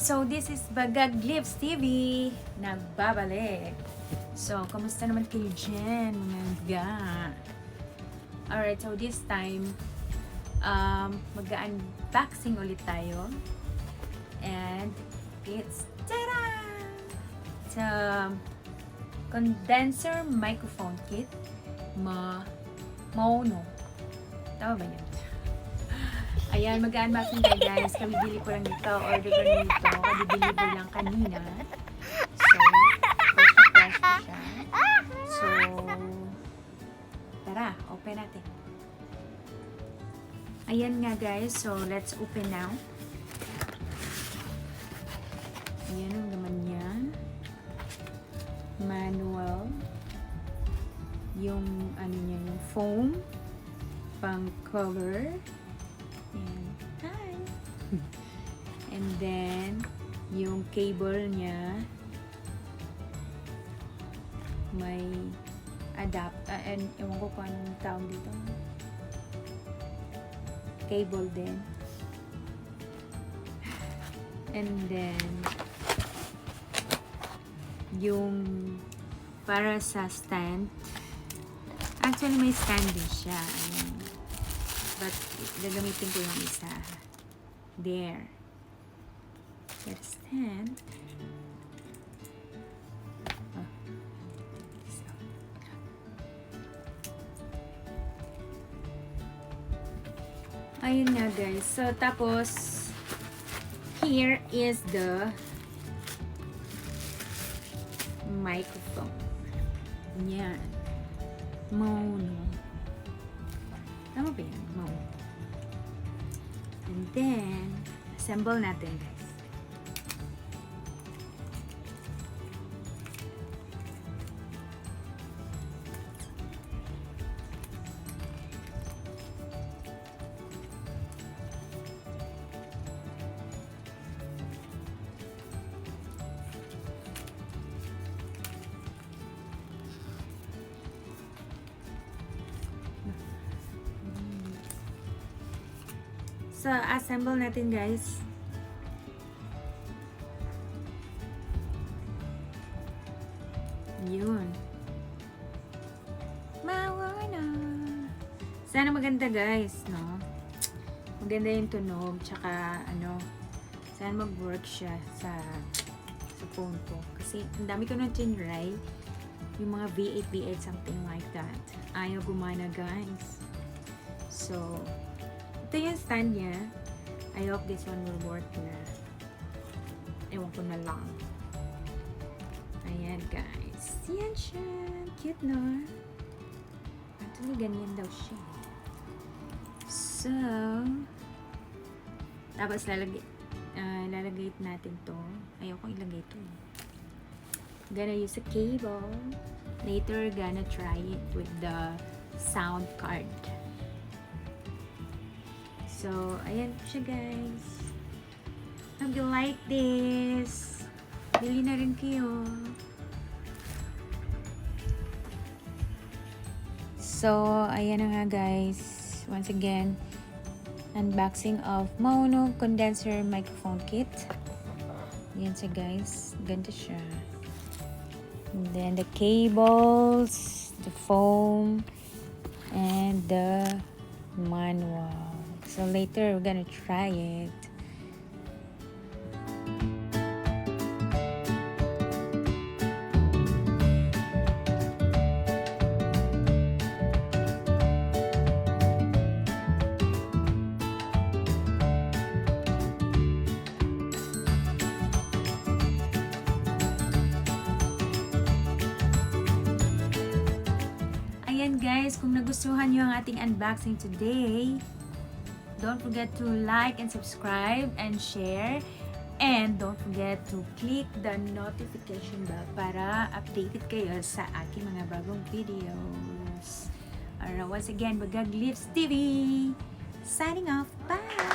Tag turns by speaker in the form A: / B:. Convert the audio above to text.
A: so this is VAGAGLIPS TV. Nagbabalik. So, kamusta naman kayo dyan, mga ga? Alright, so this time, mag-unboxing ulit tayo. And, it's, tada! It's a condenser microphone kit. Maono. Tama ba yun? Ayan, mag-unboxing tayo guys. Kabibili ko lang dito. Order ko lang dito. Kabibili lang kanina. So, fresh na siya. So, tara, open natin. Ayan nga guys. So, let's open now. Ayan ang laman niya. Manual. Yung, ano niya, yung foam. Pang cover. And, hi! And then, yung cable niya, may and ewan ko kung anong tawag dito. Cable din. And then, yung para sa stand. Actually, may stand din siya. Ayan. But, gagamitin ko yung isa. There. That stand. Oh. So. Ayun nga guys. So, tapos, here is the microphone. Yan. Maono. Tama ba yan? Maono. And then, assemble natin guys. So, assemble natin guys. Yun. Maono. Sana maganda guys, no? Maganda yung tunog, tsaka ano, sana mag-work siya sa phone ko. Kasi, ang dami ko na tinry. Yung mga V8, V8, something like that. Ayaw gumana guys. So, ito yung stand niya. I hope this one will work na. Ewan ko na lang. Ayan guys. Yan siya. Cute no? Actually ganyan daw siya. So, tapos lalagay natin to. Ayoko ilagay to. Gonna use a cable. Later, gonna try it with the sound card. So, ayan siya guys. Hope you like this. Bili na rin kayo. So, ayan na nga guys. Once again, unboxing of Maono condenser microphone kit. Ayan siya guys. Ganda siya. And then the cables, the foam, and the manual. So later, we're gonna try it. Ayan guys, kung nagustuhan nyo ang ating unboxing today, don't forget to like and subscribe and share. And don't forget to click the notification bell para updated kayo sa aking mga bagong videos. Alright, once again, VAGAGLIPS TV! Signing off. Bye!